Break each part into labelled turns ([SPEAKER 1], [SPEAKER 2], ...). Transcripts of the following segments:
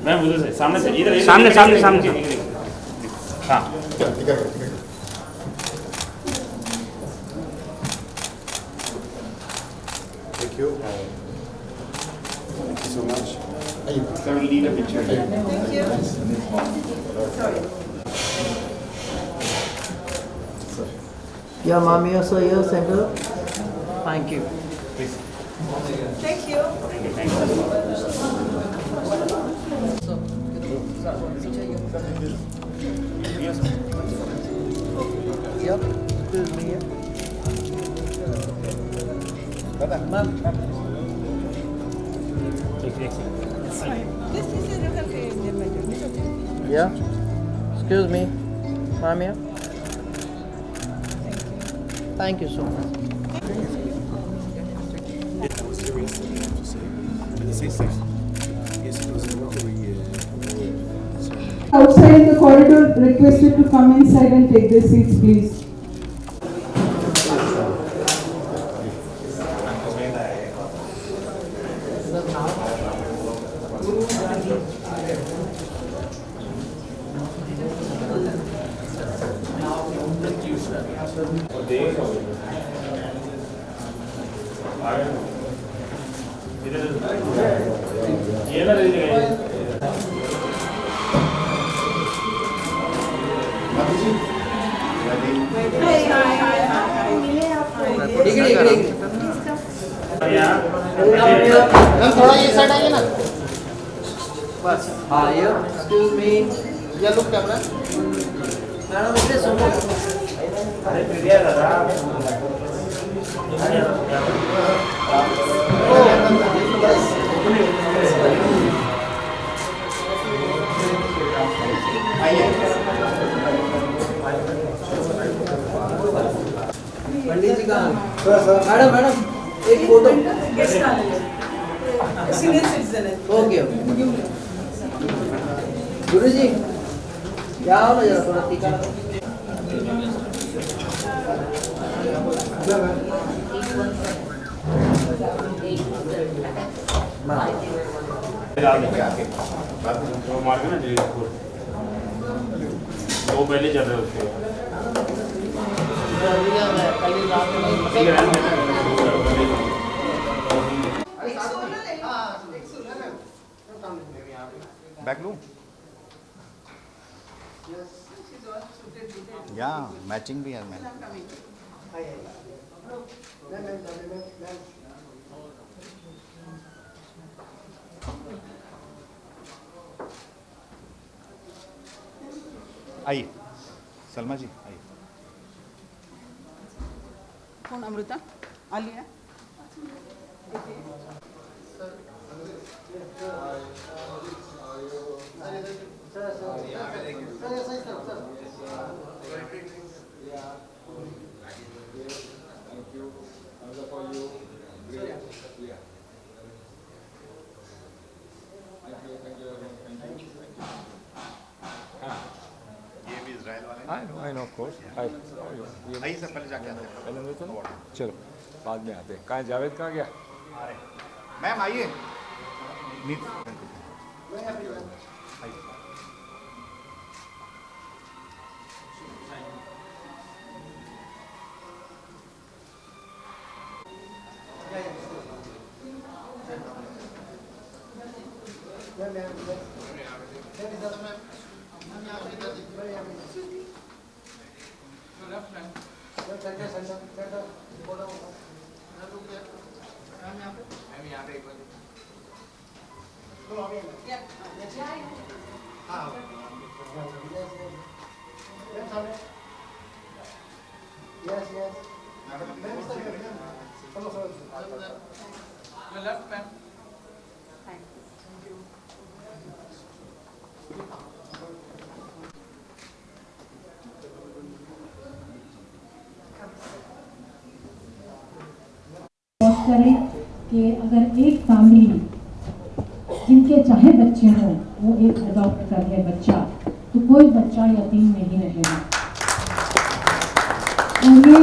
[SPEAKER 1] Ma'am उधर से सामने से इधर
[SPEAKER 2] सामने सामने सामने
[SPEAKER 1] हाँ
[SPEAKER 3] Thank you. Thank you so much. Can we need a picture?
[SPEAKER 4] Thank you. Sorry.
[SPEAKER 5] Yeah, mommy also here, center. Thank you.
[SPEAKER 4] Thank you.
[SPEAKER 5] Yep. Excuse me. Ma'am.
[SPEAKER 4] This is a local case.
[SPEAKER 5] Yeah. Excuse me. Ma'am here. Thank you so much.
[SPEAKER 6] Outside in the corridor, requested to come inside and take their seats, please.
[SPEAKER 5] थोड़ा ये side आइए ना बस हाँ ये excuse me या look camera madam इसे सुनो पंडित जी कहाँ मैडम मैडम एक फोटो
[SPEAKER 4] Senior citizen है.
[SPEAKER 5] ओके गुरु जी क्या हो ना जरा थोड़ा टीका
[SPEAKER 1] वो मार के ना वो पहले चल रहे उसके
[SPEAKER 3] Back room? Yeah, matching भी है मैम. आइए सलमा जी आइए.
[SPEAKER 4] कौन अमृता? आलिया?
[SPEAKER 3] ये भी इजराइल वाले.
[SPEAKER 7] I know, of course. Hi.
[SPEAKER 3] आइए सर पहले जाके आते हैं.
[SPEAKER 7] पहले नहीं तो चलो बाद में आते हैं. कहाँ जावेद कहाँ गया?
[SPEAKER 3] मैम आइए. NEET.
[SPEAKER 5] Yes, yes.
[SPEAKER 4] Your left, ma'am.
[SPEAKER 8] करें कि अगर एक फैमिली जिनके चाहे बच्चे हों वो एक अडॉप्ट कर ले बच्चा तो कोई बच्चा यतीम नहीं रहेगा। और ये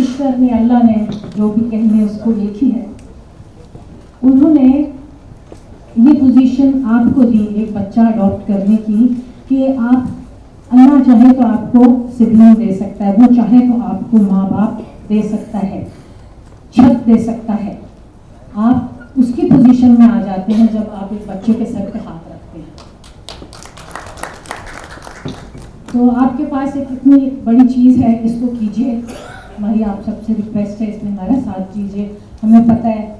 [SPEAKER 8] ईश्वर ने अल्लाह ने जो भी कहने उसको एक ही है। उन्होंने पोजीशन आपको दी एक बच्चा अडॉप्ट करने की कि आप अल्लाह चाहे तो आपको सिबलिंग दे सकता है, वो चाहे तो आपको माँ बाप दे सकता है, छत दे सकता है। आप उसकी पोजीशन में आ जाते हैं जब आप एक बच्चे के सर पे हाथ रखते हैं। तो आपके पास एक इतनी बड़ी चीज़ है, इसको कीजिए। हमारी आप सबसे रिक्वेस्ट है, इसमें हमारा साथ दीजिए। हमें पता है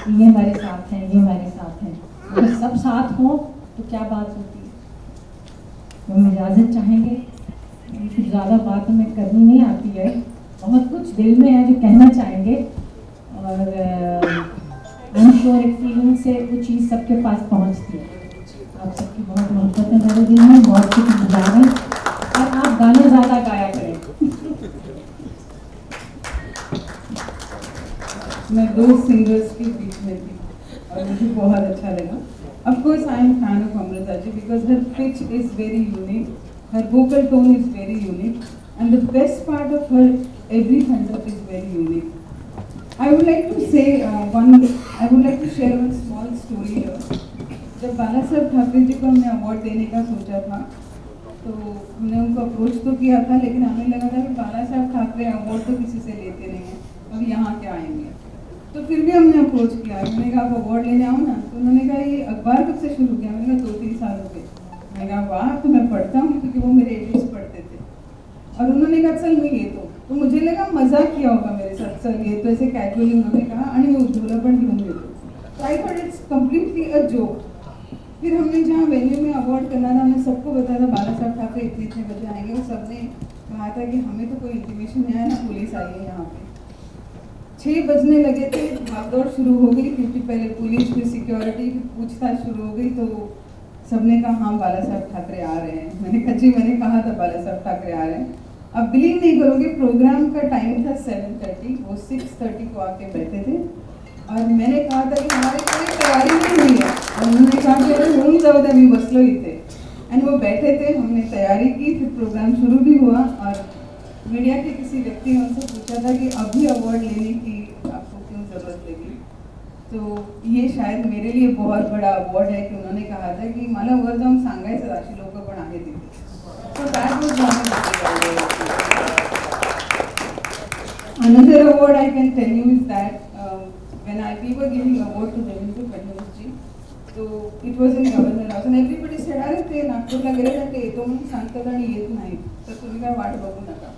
[SPEAKER 8] ये हमारे साथ हैं, ये हमारे साथ हैं, अगर सब साथ हों तो क्या बात होती है। तो हम इजाज़त चाहेंगे, कुछ ज़्यादा बात हमें करनी नहीं आती है, बहुत कुछ दिल में है जो कहना चाहेंगे, और आई एम श्योर एक फीलिंग से वो चीज़ सबके पास पहुंचती है। आप सबकी बहुत मोहब्बत है मेरे दिल में, बहुत कुछ गुजार है, और आप गाने ज़्यादा गाया करें।
[SPEAKER 6] मैं दो सिंगर्स के बीच में थी और मुझे बहुत अच्छा लगा। Of course, I am fan of Amrita ji because her pitch is very unique, her vocal tone is very unique, and the best part of her every concept is very unique. I would like to say I would like to share one small story here. जब बाला साहब ठाकरे जी को हमने award देने का सोचा था, तो हमने उनको अप्रोच तो किया था, लेकिन हमें लगा था कि बाला साहब ठाकरे अवार्ड तो किसी से लेते नहीं हैं, अब यहाँ क्या आएंगे। तो फिर भी हमने अप्रोच किया, उन्होंने कहा आप अवार्ड लेने आओ ना। तो उन्होंने कहा ये अखबार कब से शुरू किया? मैंने कहा 2-3 साल हो गए। मैंने कहा वाह, तो मैं पढ़ता हूँ, क्योंकि वो मेरे एजेस पढ़ते थे। और उन्होंने कहा चल मैं ये तो मुझे लगा मजाक किया होगा मेरे साथ, चल ये तो ऐसे कैजुअली उन्होंने कहा आणि मैं उज्ज्वला पण घेऊन येतो। I thought it's completely a joke. फिर हमने जहाँ वेन्यू में अवार्ड करना था, हमने सबको बताया था बाला साहब ठाकरे इतने बजे आएंगे, और सबने कहा था कि हमें तो कोई इंटीमेशन नहीं आया ना, पुलिस आई है यहाँ पे। 6 बजने लगे थे, भागदौड़ शुरू हो गई, क्योंकि पहले पुलिस फिर सिक्योरिटी की पूछताछ शुरू हो गई। तो सबने कहा हाँ बाला साहब ठाकरे आ रहे हैं। मैंने कहा जी मैंने कहा था बाला साहब ठाकरे आ रहे हैं। अब बिलीव नहीं करोगे, प्रोग्राम का टाइम था 7:30, वो 6:30 को आके बैठे थे, और मैंने कहा था कि हमारी कोई तैयारी नहीं हुई है, और उन्होंने कहा कि अरे होऊन जाऊ द्या, मी बसलो इथे। एंड वो बैठे थे, हमने तैयारी की, फिर प्रोग्राम शुरू भी हुआ। और मीडिया के किसी व्यक्ति ने उनसे पूछा था कि अभी अवार्ड लेने की आपको क्यों ज़रूरत लगी। तो ये शायद मेरे लिए बहुत बड़ा अवार्ड है कि उन्होंने कहा था की मला वर जाऊन सांगायचं अशी लोक पण आहेत तिथे। So that was one of the Another award I can tell you is that when we were giving award to Devendra Fadnavis ji, so it was in Governor House and everybody said अरे ते नागपूरला गेले ना, ते येतो म्हणून सांगतात आणि येत नाही, तर तुम्ही काय वाट बघू नका.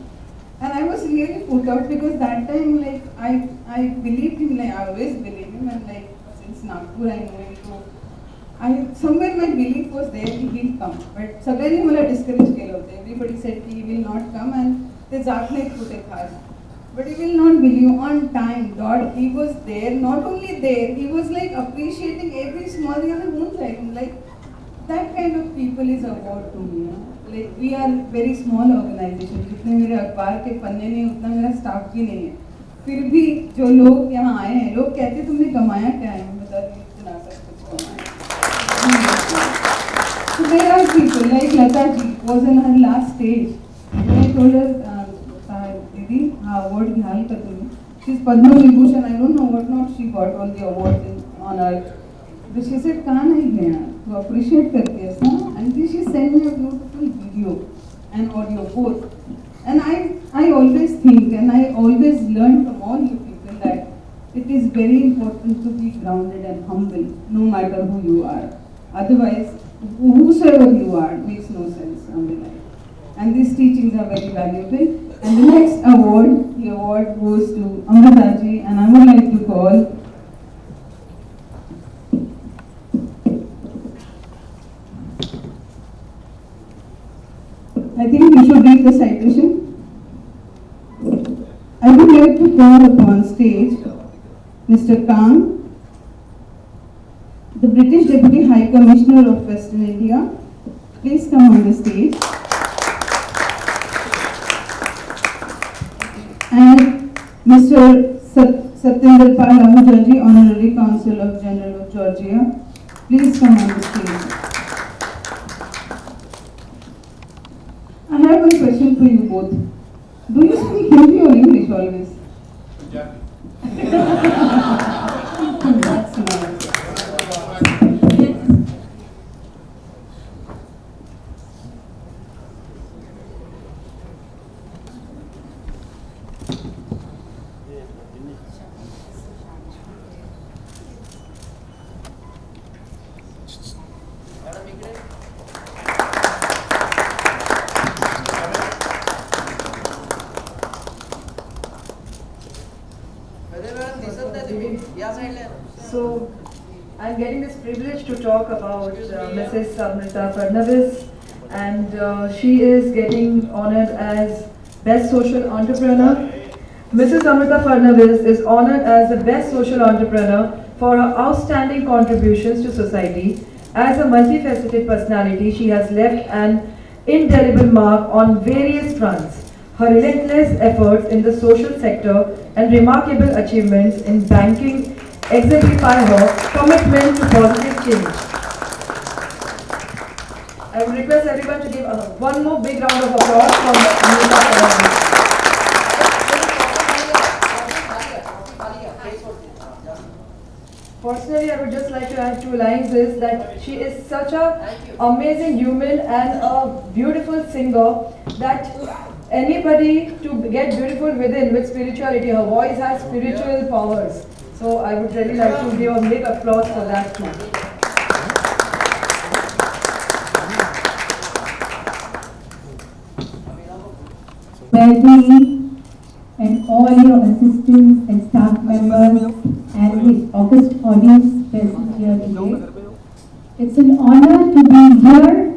[SPEAKER 6] And I was really put out because that time like I believed him, like I always believed him, and like since Nagpur I know him, so I somewhere my belief was there he will come, but सगळ्यांनी मला discourage केलं होतं. Everybody said he will not come and ते जात नाहीत कुठे खास. But you will not believe, on time dot he was there. Not only there, he was like appreciating every small thing and won't like him. Like that kind of people is award to me. Like we are very small organization. जितने मेरे अखबार के पन्ने नहीं, उतना मेरा staff भी नहीं है. फिर भी जो लोग यहाँ आए हैं, लोग कहते तुमने कमाया क्या है? मैं बता दी इतना सब कुछ कमाया. So there are people like Lata ji was in her last stage. I told her, Didi, ha award घ्याल का तुम्ही? She's Padma Vibhushan. I don't know what not she got all the awards on earth. But she said का नहीं घेणार? तू appreciate करते आहेस ना? And then she sent me a beautiful video and audio both. And I always think and I always learn from all you people that it is very important to be grounded and humble no matter who you are. Otherwise, whosoever you are makes no sense on the life. And these teachings are very valuable. And the next award, the award goes to Amrita ji, and I would like to call I think you should read the citation. I would like to call upon stage Mr. Kang, the British Deputy High Commissioner of Western India. Please come on the stage. And Mr. Satyendra Pal Ahujaji, Honorary Consul of General of Georgia. Please come on the stage. I have one question for you both. Do you speak Hindi or English always? That's nice.
[SPEAKER 2] I'm getting this privilege to talk about Mrs. Amrita Fadnavis, and she is getting honored as Best Social Entrepreneur. Mrs. Amrita Fadnavis is honored as the Best Social Entrepreneur for her outstanding contributions to society. As a multifaceted personality, she has left an indelible mark on various fronts. Her relentless efforts in the social sector and remarkable achievements in banking exemplify her commitment to positive change. I would request everyone to give one more big round of applause for Amrita Fadnavis. Personally, I would just like to add 2 lines is that she is such a amazing human and a beautiful singer that anybody to get beautiful within with spirituality, her voice has spiritual powers. So I would really like to give a big applause for that too.
[SPEAKER 8] Vaidhi and all your assistants and staff members and the august audience present here today. It's an honor to be here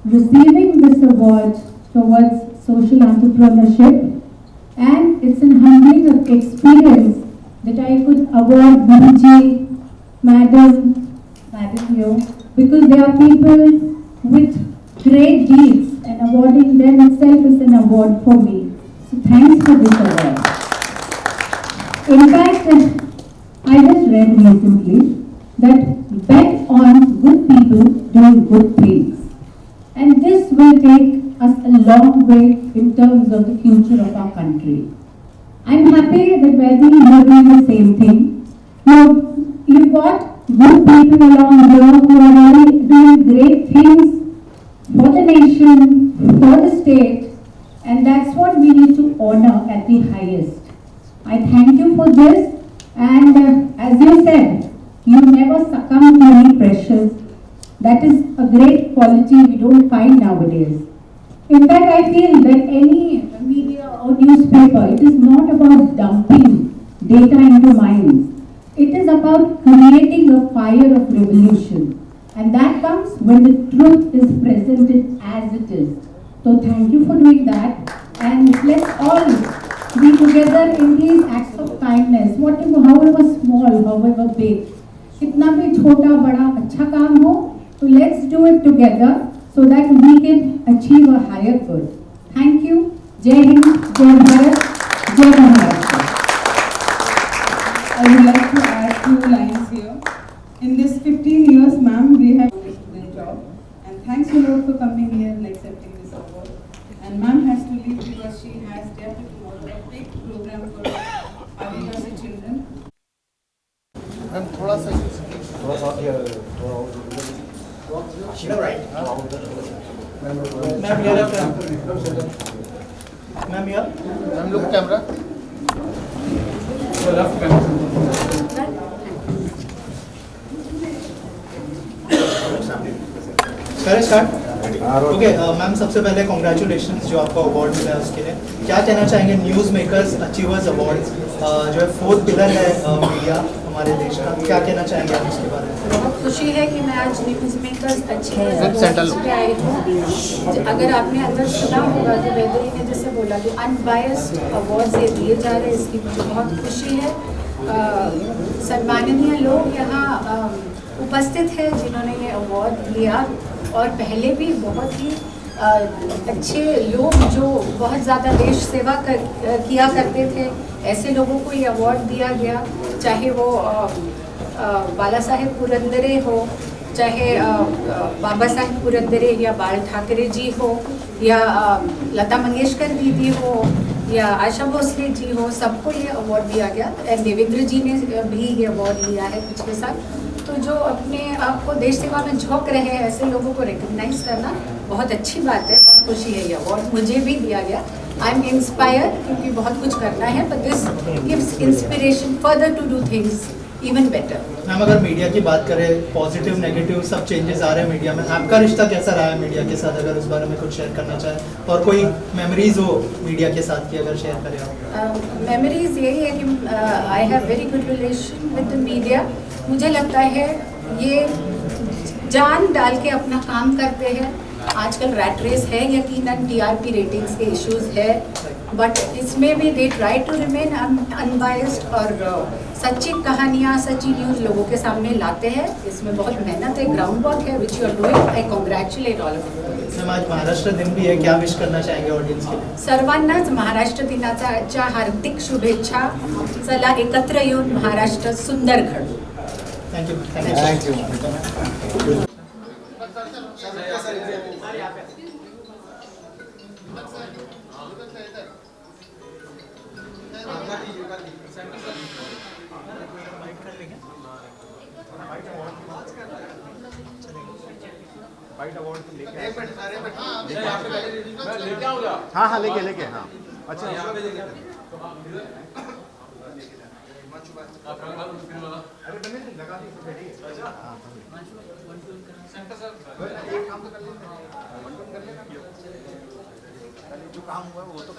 [SPEAKER 8] receiving this award towards social entrepreneurship, and it's an humbling experience that I could award BJ, Madam here, because they are people with great deeds, and awarding them itself is an award for me. So thanks for this award. In fact, I just read recently that bet on good people doing good things. And this will take us a long way in terms of the future of our country. I'm happy that Vaidhi you are doing the same thing. You've got good people along here who are really doing great things for the nation, for the state, and that's what we need to honor at the highest. I thank you for this, and as you said, you never succumb to any pressures. That is a great quality we don't find nowadays. In fact, I feel that any media or newspaper, it is not about dumping data into minds. It is about creating a fire of revolution. And that comes when the truth is presented as it is. So thank you for doing that. And let's all be together in these acts of kindness, whatever, however small, however big. Kitna bhi chota, bada, acha kaam ho, so let's do it together so that we can achieve a higher good. Thank you. Jai Hind, Jai Bharat, Jai Maharashtra.
[SPEAKER 6] I would like to add 2 lines here. In this 15 years, ma'am, we have done the job. And thanks a lot for coming here and accepting this award. And ma'am has to leave because she has definitely tomorrow a big program for Adivasi children.
[SPEAKER 3] Ma'am थोड़ा सा right.
[SPEAKER 5] Ma'am ये रहा ma'am यार
[SPEAKER 3] ma'am look camera.
[SPEAKER 5] करें start. Okay ma'am, सबसे पहले congratulations जो आपका अवार्ड मिला है उसके लिए। क्या कहना चाहेंगे न्यूज़ मेकर्स अचीवर्स अवार्ड जो है 4th पिलर है मीडिया हमारे देश का, क्या कहना चाहेंगे आप इसके बारे में?
[SPEAKER 9] बहुत खुशी है कि मैं आज न्यूज़ मेकर्स अचीवर्स पे आई हूँ। अगर आपने अंदर सुना होगा कि वैदरी ने जैसे बोला कि अनबायस्ड अवार्ड्स ये दिए जा रहे हैं, इसकी मुझे बहुत खुशी है। सम्माननीय लोग यहाँ उपस्थित हैं जिन्होंने ये अवार्ड लिया, और पहले भी बहुत ही अच्छे लोग जो बहुत ज़्यादा देश सेवा किया करते थे, ऐसे लोगों को ये अवार्ड दिया गया। चाहे वो बाला साहेब पुरंदरे हो, चाहे बाबा साहेब पुरंदरे या बाल ठाकरे जी हो, या लता मंगेशकर दीदी हो, या आशा भोसले जी हो, सबको ये अवार्ड दिया गया। एंड देवेंद्र जी ने भी ये अवार्ड लिया है पिछले साल। तो जो अपने आप को देश सेवा में झोंक रहे हैं, ऐसे लोगों को रिकग्नाइज करना बहुत अच्छी बात है। बहुत खुशी है ये अवार्ड मुझे भी दिया गया। आई एम इंस्पायर्ड क्योंकि बहुत कुछ करना है, but this gives inspiration further to do things even better.
[SPEAKER 5] Ma'am, अगर मीडिया की बात करें, पॉजिटिव नेगेटिव सब चेंजेस आ रहे हैं मीडिया में, आपका रिश्ता कैसा रहा है मीडिया के साथ? अगर उस बारे में कुछ शेयर करना चाहें, और कोई मेमोरीज हो मीडिया के साथ की अगर शेयर करें आप।
[SPEAKER 9] मेमोरीज यही है कि I have very good relation with the media. मुझे लगता है ये जान डाल के अपना काम करते हैं। आजकल रैट रेस है, यकीनन टीआरपी रेटिंग्स के इश्यूज है, बट इसमें भी they try to remain unbiased और सच्ची कहानियाँ, सच्ची न्यूज़ लोगों के सामने लाते हैं। इसमें बहुत मेहनत है, ग्राउंड वर्क है, which you are doing. I congratulate all of you.
[SPEAKER 5] Ma'am आज महाराष्ट्र दिन भी है, क्या विश करना चाहेंगे ऑडियन्स के लिए?
[SPEAKER 9] सर्वांनाच महाराष्ट्र दिनाच्या हार्दिक शुभेच्छा। चला एकत्र येऊन महाराष्ट्र सुंदर घडू।
[SPEAKER 5] Thank you.
[SPEAKER 3] Thank you. हाँ हाँ लेके हाँ अच्छा जो काम हुआ है वो तो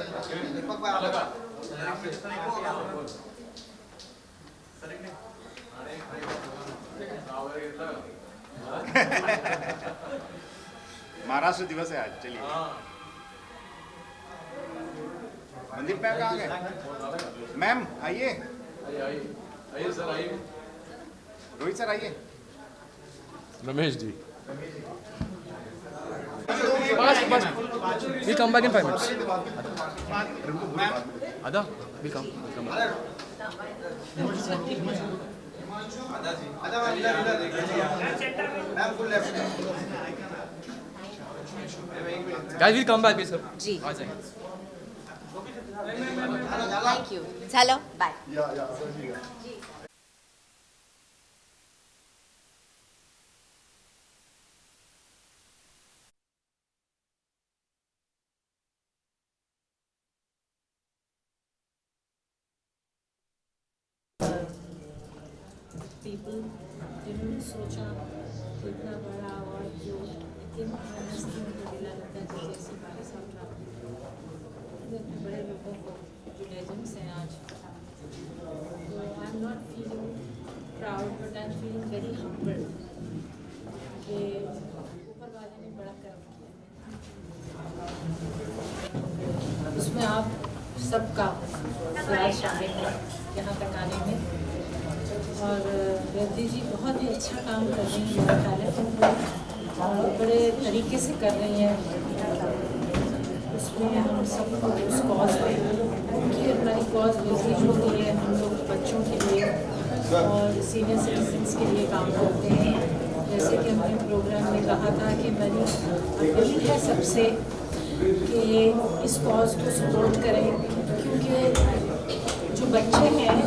[SPEAKER 3] महाराष्ट्र दिवस है आज। चलिए मनदीप मैम कहाँ गए? मैम आइए। आइए सर, आइए। रोहित सर आइए।
[SPEAKER 7] Ramesh ji
[SPEAKER 10] We'll come back in 5 minutes. Ada, we'll come. Guys, we'll come back, sir.
[SPEAKER 11] जी.
[SPEAKER 10] आ जाएंगे.
[SPEAKER 11] Thank you. चलो, bye.
[SPEAKER 8] पीपल जिन्होंने सोचा कि इतना बड़ा और जो इतनी मेहनत को दिला लगता है जैसे बारी साहब इतने बड़े लोगों को जो लेजेंड्स हैं आज, तो I am not feeling proud but I am feeling very humble कि ऊपर वाले ने बड़ा कर्म किया। उसमें आप सबका प्रयास शामिल है यहाँ तक आने में, और रेड्डी जी बहुत ही अच्छा काम कर रही हैं, मेरा ख्याल है और बड़े तरीके से कर रही हैं। उसमें हम सबको उस कॉज पे कि हमारी कॉज वेस्टेज होती है, हम लोग बच्चों के लिए और सीनियर सिटीजन्स के लिए काम करते हैं। जैसे कि हमने प्रोग्राम में कहा था कि मेरी अपील है सबसे कि इस कॉज को सपोर्ट करें, क्योंकि जो बच्चे हैं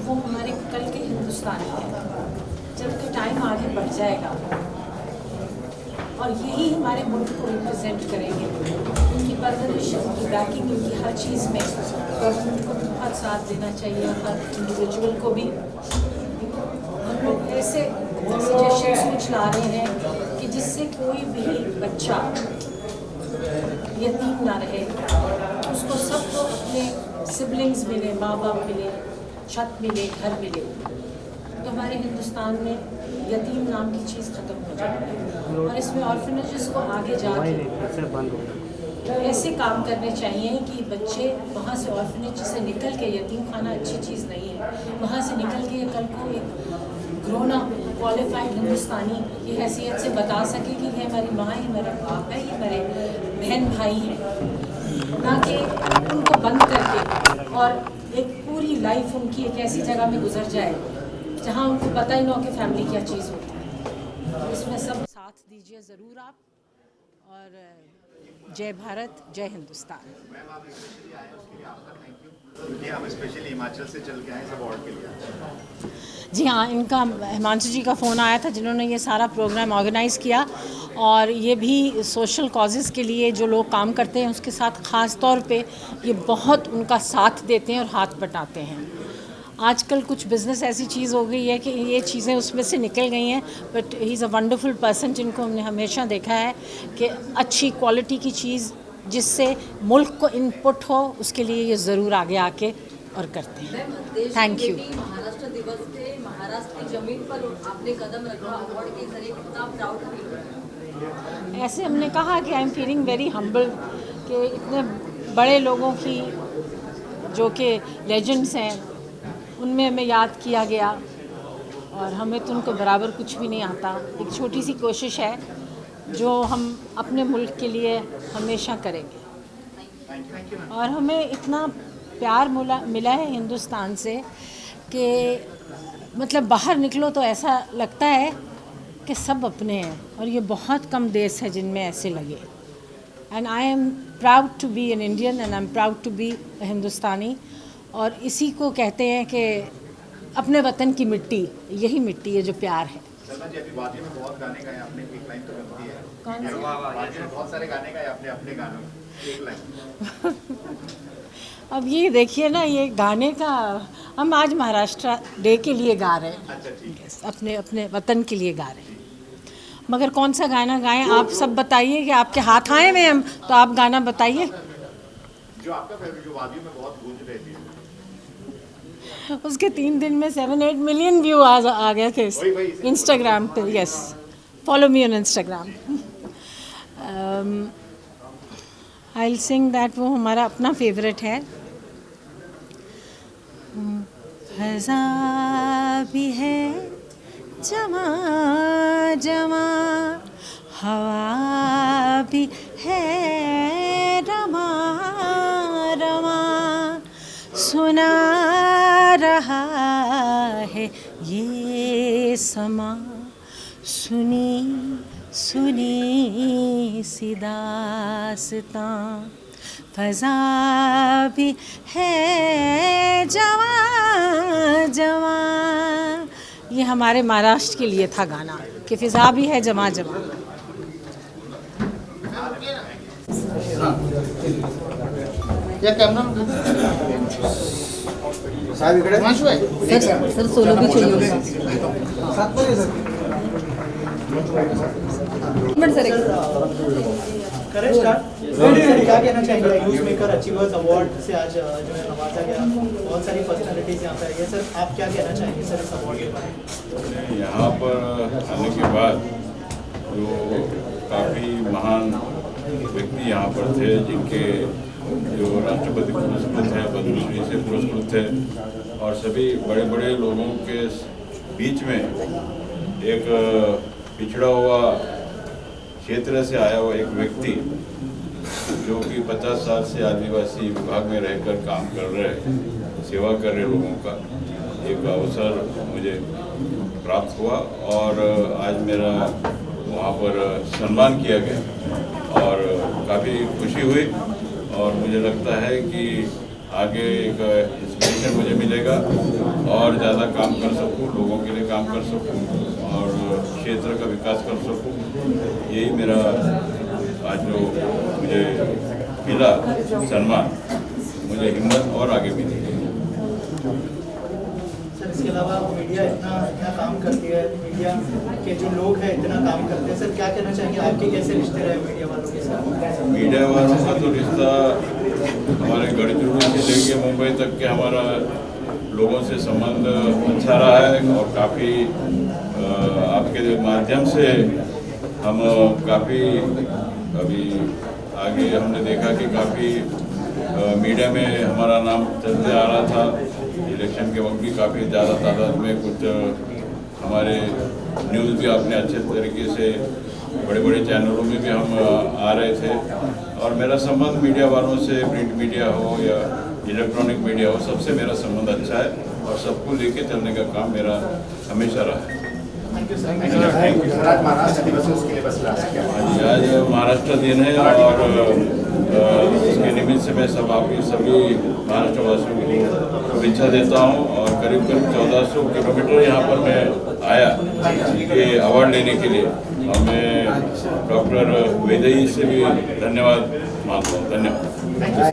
[SPEAKER 8] वो हमारे कल के हिंदुस्तानी हैं। जब का टाइम आगे बढ़ जाएगा और यही हमारे मुल्क को रिप्रेजेंट करेंगे, उनकी परवरिश, उनकी बैकिंग, उनकी हर चीज़ में गवर्नमेंट को बहुत साथ देना चाहिए, हर इंडिविजुअल को भी। हम लोग ऐसे सजेशन सोच ला रहे हैं कि जिससे कोई भी बच्चा यतीम ना रहे, उसको सबको अपने सिबलिंग्स मिले, माँ बाप मिले, छत मिले, घर मिले, तो हमारे हिंदुस्तान में यतीम नाम की चीज़ ख़त्म हो जाएगी। और इसमें ऑर्फनेजेस को आगे जाके ऐसे काम करने चाहिए कि बच्चे वहाँ से ऑर्फनेज से निकल के, यतीम खाना अच्छी चीज़ नहीं है, वहाँ से निकल के कल को एक ग्रोन अप क्वालिफाइड हिंदुस्तानी की हैसियत से बता सके कि ये हमारी माँ है, मेरा बाप है, ये मेरे बहन भाई हैं, ना कि उनको बंद करके और एक पूरी लाइफ उनकी एक ऐसी जगह में गुजर जाए जहाँ उनको पता ही ना हो कि फैमिली क्या चीज़ होती है। तो इसमें सब साथ दीजिए ज़रूर आप, और जय भारत, जय हिंदुस्तान।
[SPEAKER 3] हम स्पेशली हिमाचल से चल के आए इस अवार्ड के लिए।
[SPEAKER 8] जी हाँ, इनका हिमांशु जी का फ़ोन आया था जिन्होंने ये सारा प्रोग्राम ऑर्गेनाइज़ किया, और ये भी सोशल कॉजेज़ के लिए जो लोग काम करते हैं उसके साथ ख़ास तौर पे ये बहुत उनका साथ देते हैं और हाथ बटाते हैं। आजकल कुछ बिज़नेस ऐसी चीज़ हो गई है कि ये चीज़ें उसमें से निकल गई हैं, but he is a wonderful person जिनको हमने हमेशा देखा है कि अच्छी क्वालिटी की चीज़ जिससे मुल्क को इनपुट हो, उसके लिए ये ज़रूर आगे आके
[SPEAKER 12] और करते हैं। Thank you.
[SPEAKER 13] महाराष्ट्र दिवस पे महाराष्ट्र की जमीन पर आपने कदम रखा अवार्ड के जरिए, कितना प्राउड फील हो रहा है?
[SPEAKER 12] ऐसे हमने कहा कि I am feeling very humble कि इतने बड़े लोगों की जो कि लेजेंड्स हैं उनमें हमें याद किया गया और हमें तो उनको बराबर कुछ भी नहीं आता। एक छोटी सी कोशिश है जो हम अपने मुल्क के लिए हमेशा करेंगे और हमें इतना प्यार मिला है हिंदुस्तान से कि मतलब बाहर निकलो तो ऐसा लगता है कि सब अपने हैं और ये बहुत कम देश है जिनमें ऐसे लगे। And I am proud to be an Indian and I am proud to be a Hindustani और इसी को कहते हैं कि अपने वतन की मिट्टी, यही मिट्टी है जो प्यार है।
[SPEAKER 3] शर्मा जी, अभी वादी में बहुत गाने गाए आपने, एक लाइन तो बनती है।
[SPEAKER 12] कौन सी?
[SPEAKER 3] वादी में बहुत सारे गाने गाए आपने अपने गानों में, एक लाइन।
[SPEAKER 12] अब ये देखिए ना, ये गाने का हम आज महाराष्ट्र डे के लिए गा रहे हैं।
[SPEAKER 3] अच्छा, ठीक है।
[SPEAKER 12] अपने अपने वतन के लिए गा रहे हैं, मगर कौन सा गाना गाएं आप सब बताइए कि आपके हाथ आए हुए हम तो आप गाना बताइए।
[SPEAKER 3] जो आपका फेवरेट, जो वादियों में बहुत गूंज रही थी,
[SPEAKER 12] उसके 3 दिन में 7-8 मिलियन व्यू आ गए थे इंस्टाग्राम पे। Yes, follow me on Instagram. I will sing that, वो हमारा अपना फेवरेट है। फ़ज़ा भी है जमा जमा, हवा भी है रमा रमा, सुना रहा है ये समा, सुनी सुनी सी दास्तां, फ़ज़ा भी है जवां जवां। ये हमारे महाराष्ट्र के लिए था गाना कि फ़ज़ा भी है जवां जवां।
[SPEAKER 3] क्या कैमरा
[SPEAKER 13] सर सोलो भी चाहिए होगा।
[SPEAKER 5] क्या कहना चाहेंगे न्यूज़ मेकर अचीवर्स अवार्ड से आज जो है नवाजा गया, बहुत सारी पर्सनालिटीज यहाँ पर आई है। सर आप क्या कहना चाहेंगे सर इस अवार्ड के बारे में?
[SPEAKER 14] यहाँ पर आने के बाद जो काफ़ी महान व्यक्ति यहाँ पर थे, जिनके जो राष्ट्रपति पुरस्कृत हैं, पद्मश्री से पुरस्कृत थे, और सभी बड़े बड़े लोगों के बीच में एक पिछड़ा हुआ क्षेत्र से आया हुआ एक व्यक्ति जो कि 50 साल से आदिवासी विभाग में रहकर काम कर रहे, सेवा कर रहे लोगों का एक अवसर मुझे प्राप्त हुआ और आज मेरा वहाँ पर सम्मान किया गया और काफ़ी खुशी हुई। और मुझे लगता है कि आगे एक इंस्पिरेशन मुझे मिलेगा और ज़्यादा काम कर सकूँ, लोगों के लिए काम कर सकूँ और क्षेत्र का विकास कर सकूँ। यही मेरा आज जो मुझे मिला सम्मान, मुझे हिम्मत और आगे मिलेगी।
[SPEAKER 5] सर इसके अलावा मीडिया इतना काम करती है, मीडिया के जो लोग हैं इतना काम करते हैं, सर क्या कहना चाहेंगे आपके कैसे रिश्ते रहे मीडिया वालों के साथ?
[SPEAKER 14] मीडिया वालों का तो रिश्ता हमारे गढ़चिरौली से लेके मुंबई तक के हमारा लोगों से संबंध अच्छा रहा है और काफ़ी आपके माध्यम से हम काफ़ी अभी आगे हमने देखा कि काफ़ी मीडिया में हमारा नाम चलते आ रहा था। इलेक्शन के वक्त भी काफ़ी ज़्यादा तादाद में कुछ हमारे न्यूज़ भी आपने अच्छे तरीके से बड़े बड़े चैनलों में भी हम आ रहे थे और मेरा संबंध मीडिया वालों से, प्रिंट मीडिया हो या इलेक्ट्रॉनिक मीडिया हो, सबसे मेरा संबंध अच्छा है और सबको लेके चलने का काम मेरा हमेशा रहा है।
[SPEAKER 3] आज महाराष्ट्र दिवस है, उसके लिए बस
[SPEAKER 14] आज महाराष्ट्र दिन है और इसके निमित्त से मैं सभी महाराष्ट्र वासियों को शुभेच्छा देता हूँ और करीब 1400 किलोमीटर यहाँ पर मैं आया ये अवार्ड लेने के लिए और मैं डॉक्टर वेदई से भी धन्यवाद मानता हूँ। धन्यवाद।